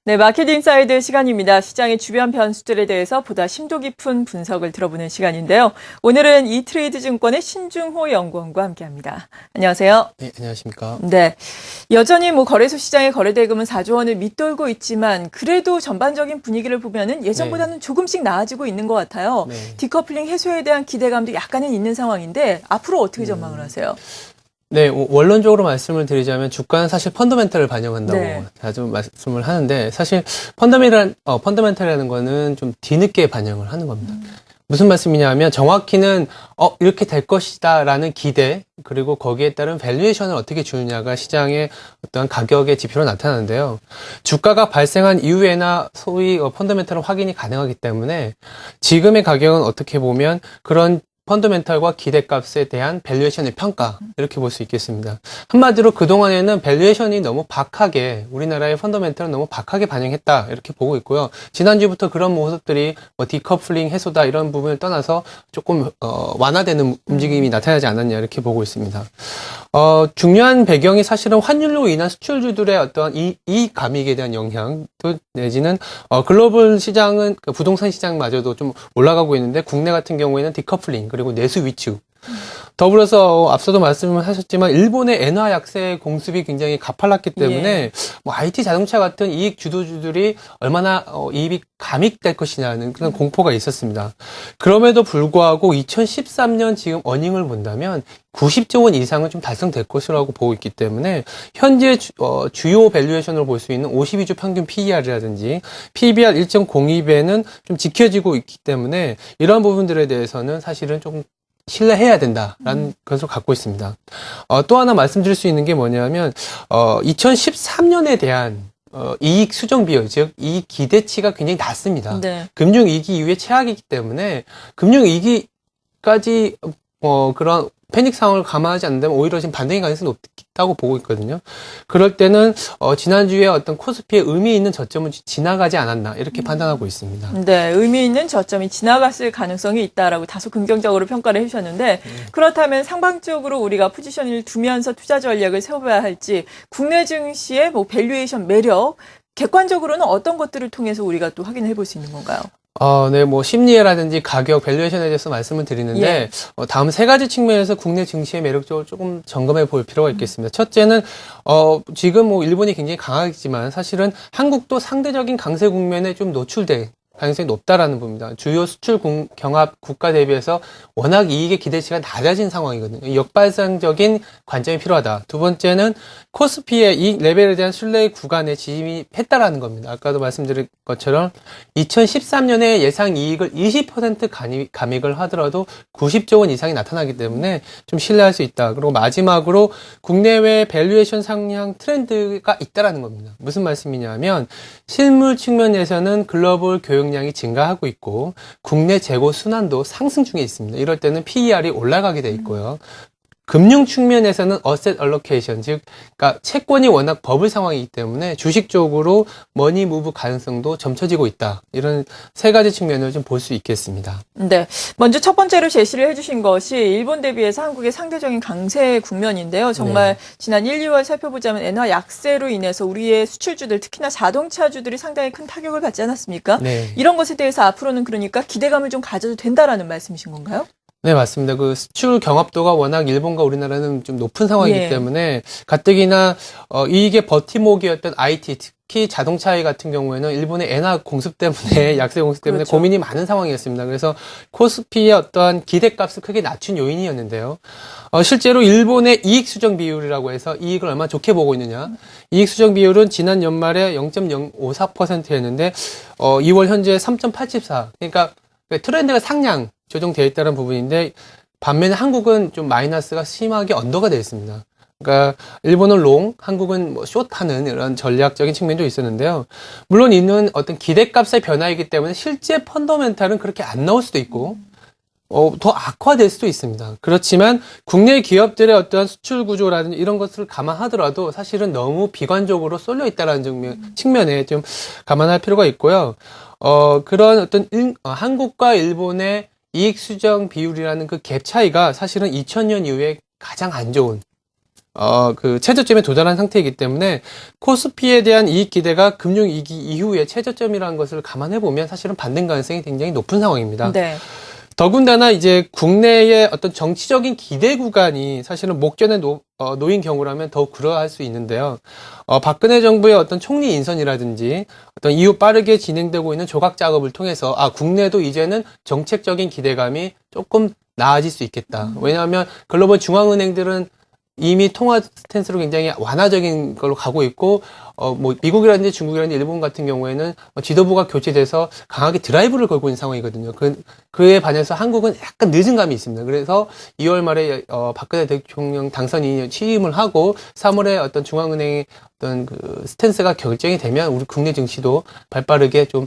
네, 마켓 인사이드 시간입니다. 시장의 주변 변수들에 대해서 보다 심도 깊은 분석을 들어보는 시간인데요. 오늘은 이트레이드 증권의 신중호 연구원과 함께합니다. 안녕하세요. 네, 안녕하십니까. 네, 여전히 거래소 시장의 거래대금은 4조 원을 밑돌고 있지만 그래도 전반적인 분위기를 보면은 예전보다는 조금씩 나아지고 있는 것 같아요. 디커플링 해소에 대한 기대감도 약간은 있는 상황인데 앞으로 어떻게 전망을 하세요? 네, 원론적으로 말씀을 드리자면 주가는 사실 펀더멘털을 반영한다고 자주 말씀을 하는데 사실 펀더멘털이라는 거는 좀 뒤늦게 반영을 하는 겁니다. 무슨 말씀이냐면 정확히는 이렇게 될 것이다 라는 기대 그리고 거기에 따른 밸류에이션을 어떻게 주느냐가 시장의 어떤 가격의 지표로 나타나는데요. 주가가 발생한 이후에나 소위 펀더멘털은 확인이 가능하기 때문에 지금의 가격은 어떻게 보면 그런 펀더멘털과 기대값에 대한 밸류에이션의 평가 이렇게 볼 수 있겠습니다. 한마디로 그동안에는 밸류에이션이 너무 박하게 우리나라의 펀더멘털은 너무 박하게 반영했다 이렇게 보고 있고요. 지난주부터 그런 모습들이 디커플링 해소다 이런 부분을 떠나서 조금 완화되는 움직임이 나타나지 않았냐 이렇게 보고 있습니다. 중요한 배경이 사실은 환율로 인한 수출주들의 어떤 이익 감익에 대한 영향 또 내지는 글로벌 시장은 부동산 시장마저도 좀 올라가고 있는데 국내 같은 경우에는 디커플링 그리고 내수 위축 더불어서 앞서도 말씀을 하셨지만 일본의 엔화 약세 공습이 굉장히 가팔랐기 때문에 IT 자동차 같은 이익 주도주들이 얼마나 이익이 감익될 것이냐는 그런 공포가 있었습니다. 그럼에도 불구하고 2013년 지금 어닝을 본다면 90조 원 이상은 좀 달성될 것이라고 보고 있기 때문에 현재 주요 밸류에이션으로 볼 수 있는 52주 평균 PER이라든지 PBR 1.02배는 좀 지켜지고 있기 때문에 이런 부분들에 대해서는 사실은 조금 신뢰해야 된다라는 것을 갖고 있습니다. 또 하나 말씀드릴 수 있는 게 뭐냐면 2013년에 대한 이익 수정 비율, 즉 이익 기대치가 굉장히 낮습니다. 금융위기 이후에 최악이기 때문에 금융위기까지 그런 패닉 상황을 감안하지 않는다면 오히려 지금 반등의 가능성이 높다고 보고 있거든요. 그럴 때는 지난주에 어떤 코스피의 의미 있는 저점은 지나가지 않았나 이렇게 판단하고 있습니다. 네, 의미 있는 저점이 지나갔을 가능성이 있다라고 다소 긍정적으로 평가를 해주셨는데 그렇다면 상방적으로 우리가 포지션을 두면서 투자 전략을 세워봐야 할지 국내 증시의 밸류에이션 매력 객관적으로는 어떤 것들을 통해서 우리가 또 확인해 볼 수 있는 건가요? 네, 심리라든지 가격, 밸류에이션에 대해서 말씀을 드리는데, 다음 세 가지 측면에서 국내 증시의 매력적으로 조금 점검해 볼 필요가 있겠습니다. 첫째는, 지금 일본이 굉장히 강하겠지만, 사실은 한국도 상대적인 강세 국면에 좀 노출될 가능성이 높다라는 부분입니다. 주요 수출 경합 국가 대비해서 워낙 이익의 기대치가 낮아진 상황이거든요. 역발상적인 관점이 필요하다. 두 번째는 코스피의 이익 레벨에 대한 신뢰 구간에 진입했다라는 겁니다. 아까도 말씀드린 것처럼 2013년에 예상 이익을 20% 감익을 하더라도 90조 원 이상이 나타나기 때문에 좀 신뢰할 수 있다. 그리고 마지막으로 국내외 밸류에이션 상향 트렌드가 있다라는 겁니다. 무슨 말씀이냐면 실물 측면에서는 글로벌 교역량이 증가하고 있고 국내 재고 순환도 상승 중에 있습니다. 이럴 때는 PER이 올라가게 돼 있고요. 금융 측면에서는 어셋 얼로케이션, 즉 그러니까 채권이 워낙 버블 상황이기 때문에 주식 쪽으로 머니 무브 가능성도 점쳐지고 있다. 이런 세 가지 측면을 좀 볼 수 있겠습니다. 네, 먼저 첫 번째로 제시를 해주신 것이 일본 대비해서 한국의 상대적인 강세 국면인데요. 정말 지난 1, 2월 살펴보자면 엔화 약세로 인해서 우리의 수출주들, 특히나 자동차주들이 상당히 큰 타격을 받지 않았습니까? 이런 것에 대해서 앞으로는 그러니까 기대감을 좀 가져도 된다라는 말씀이신 건가요? 네, 맞습니다. 그 수출 경합도가 워낙 일본과 우리나라는 좀 높은 상황이기 때문에 가뜩이나 이익의 버티목이었던 IT, 특히 자동차 같은 경우에는 일본의 엔화 공습 때문에 약세 공습 때문에 고민이 많은 상황이었습니다. 그래서 코스피의 어떠한 기대값을 크게 낮춘 요인이었는데요. 실제로 일본의 이익 수정 비율이라고 해서 이익을 얼마나 좋게 보고 있느냐. 이익 수정 비율은 지난 연말에 0.054%였는데 2월 현재 3.84. 그러니까 트렌드가 상향 조정되어 있다는 부분인데 반면에 한국은 좀 마이너스가 심하게 언더가 되어 있습니다. 그러니까 일본은 롱, 한국은 숏하는 이런 전략적인 측면도 있었는데요. 물론 이는 어떤 기대값의 변화이기 때문에 실제 펀더멘탈은 그렇게 안 나올 수도 있고 더 악화될 수도 있습니다. 그렇지만 국내 기업들의 어떤 수출 구조라든지 이런 것을 감안하더라도 사실은 너무 비관적으로 쏠려 있다는 측면에 좀 감안할 필요가 있고요. 그런 어떤 한국과 일본의 이익 수정 비율이라는 그 갭 차이가 사실은 2000년 이후에 가장 안 좋은 그 최저점에 도달한 상태이기 때문에 코스피에 대한 이익 기대가 금융위기 이후의 최저점이라는 것을 감안해 보면 사실은 반등 가능성이 굉장히 높은 상황입니다. 네. 더군다나 이제 국내의 어떤 정치적인 기대 구간이 사실은 목전에 놓인 경우라면 더욱 그러할 수 있는데요. 박근혜 정부의 어떤 총리 인선이라든지 어떤 이후 빠르게 진행되고 있는 조각 작업을 통해서 국내도 이제는 정책적인 기대감이 조금 나아질 수 있겠다. 왜냐하면 글로벌 중앙은행들은 이미 통화 스탠스로 굉장히 완화적인 걸로 가고 있고, 미국이라든지 중국이라든지 일본 같은 경우에는 지도부가 교체돼서 강하게 드라이브를 걸고 있는 상황이거든요. 그에 반해서 한국은 약간 늦은 감이 있습니다. 그래서 2월 말에, 박근혜 대통령 당선인이 취임을 하고 3월에 어떤 중앙은행의 어떤 그 스탠스가 결정이 되면 우리 국내 증시도 발빠르게 좀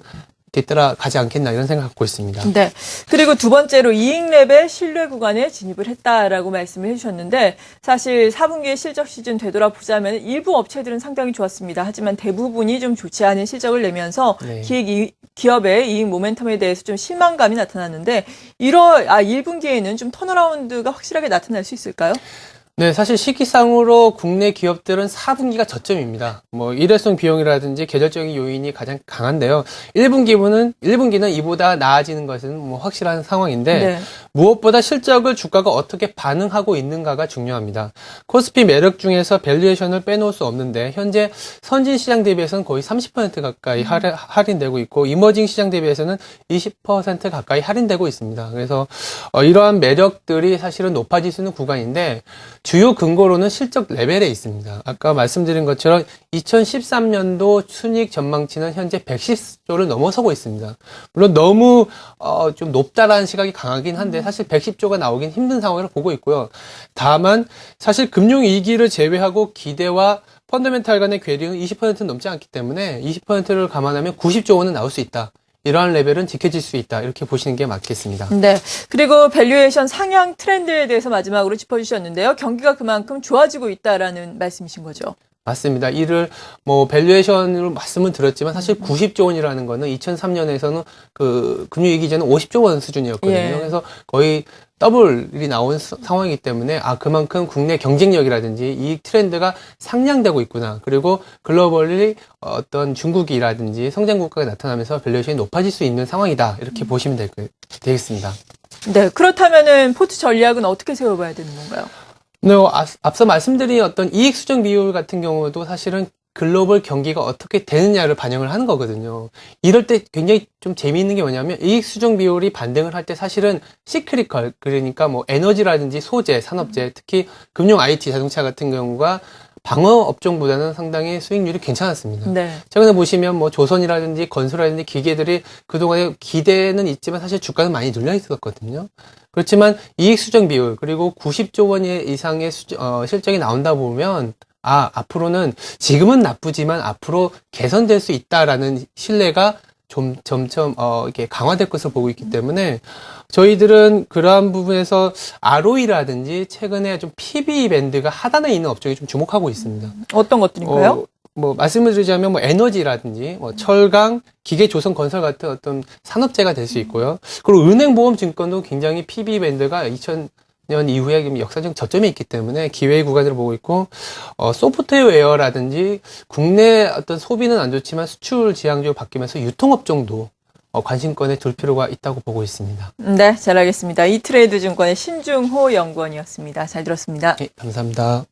뒤따라가지 않겠나 이런 생각 갖고 있습니다. 네. 그리고 두 번째로 이익 레벨 신뢰 구간에 진입을 했다라고 말씀을 해주셨는데 사실 4분기의 실적 시즌 되돌아보자면 일부 업체들은 상당히 좋았습니다. 하지만 대부분이 좀 좋지 않은 실적을 내면서 네. 기업의 이익 모멘텀에 대해서 좀 실망감이 나타났는데 1분기에는 좀 턴어라운드가 확실하게 나타날 수 있을까요? 네, 사실 시기상으로 국내 기업들은 4분기가 저점입니다. 일회성 비용이라든지 계절적인 요인이 가장 강한데요. 1분기는 이보다 나아지는 것은 확실한 상황인데, 네. 무엇보다 실적을 주가가 어떻게 반응하고 있는가가 중요합니다. 코스피 매력 중에서 밸류에이션을 빼놓을 수 없는데, 현재 선진 시장 대비해서는 거의 30% 가까이 할인되고 있고, 이머징 시장 대비해서는 20% 가까이 할인되고 있습니다. 그래서, 이러한 매력들이 사실은 높아질 수 있는 구간인데, 주요 근거로는 실적 레벨에 있습니다. 아까 말씀드린 것처럼 2013년도 순이익 전망치는 현재 110조를 넘어서고 있습니다. 물론 너무 좀 높다라는 시각이 강하긴 한데 사실 110조가 나오긴 힘든 상황으로 보고 있고요. 다만 사실 금융위기를 제외하고 기대와 펀더멘탈 간의 괴리는 20%는 넘지 않기 때문에 20%를 감안하면 90조 원은 나올 수 있다. 이러한 레벨은 지켜질 수 있다. 이렇게 보시는 게 맞겠습니다. 네. 그리고 밸류에이션 상향 트렌드에 대해서 마지막으로 짚어주셨는데요. 경기가 그만큼 좋아지고 있다라는 말씀이신 거죠? 맞습니다. 이를 밸류에이션으로 말씀은 드렸지만 사실 90조 원이라는 거는 2003년에서는 그 금융위기 전에 50조 원 수준이었거든요. 예. 그래서 거의 더블이 나온 상황이기 때문에 그만큼 국내 경쟁력이라든지 이익 트렌드가 상향되고 있구나. 그리고 글로벌리 어떤 중국이라든지 성장 국가가 나타나면서 밸류에이션이 높아질 수 있는 상황이다. 이렇게 보시면 되겠습니다. 네. 그렇다면은 포트 전략은 어떻게 세워봐야 되는 건가요? 네, 앞서 말씀드린 어떤 이익 수정 비율 같은 경우도 사실은 글로벌 경기가 어떻게 되느냐를 반영을 하는 거거든요. 이럴 때 굉장히 좀 재미있는 게 뭐냐면 이익 수정 비율이 반등을 할 때 사실은 시크리컬, 그러니까 에너지라든지 소재, 산업재, 특히 금융 IT, 자동차 같은 경우가 방어 업종보다는 상당히 수익률이 괜찮았습니다. 네. 최근에 보시면 조선이라든지 건설이라든지 기계들이 그동안에 기대는 있지만 사실 주가는 많이 눌려 있었거든요. 그렇지만 이익 수정 비율 그리고 90조 원 이상의 실적이 나온다 보면 앞으로는 지금은 나쁘지만 앞으로 개선될 수 있다라는 신뢰가 점점 이렇게 강화될 것을 보고 있기 때문에 저희들은 그러한 부분에서 ROE라든지 최근에 좀 PB 밴드가 하단에 있는 업종에 좀 주목하고 있습니다. 어떤 것들인가요? 말씀을 드리자면 에너지라든지 철강, 기계 조선 건설 같은 어떤 산업재가 될 수 있고요. 그리고 은행 보험 증권도 굉장히 PB 밴드가 2000년 이후에 역사적 저점이 있기 때문에 기회의 구간으로 보고 있고, 소프트웨어라든지 국내 어떤 소비는 안 좋지만 수출 지향적으로 바뀌면서 유통업종도 관심권에 둘 필요가 있다고 보고 있습니다. 네, 잘 알겠습니다. 이트레이드 증권의 신중호 연구원이었습니다. 잘 들었습니다. 네, 감사합니다.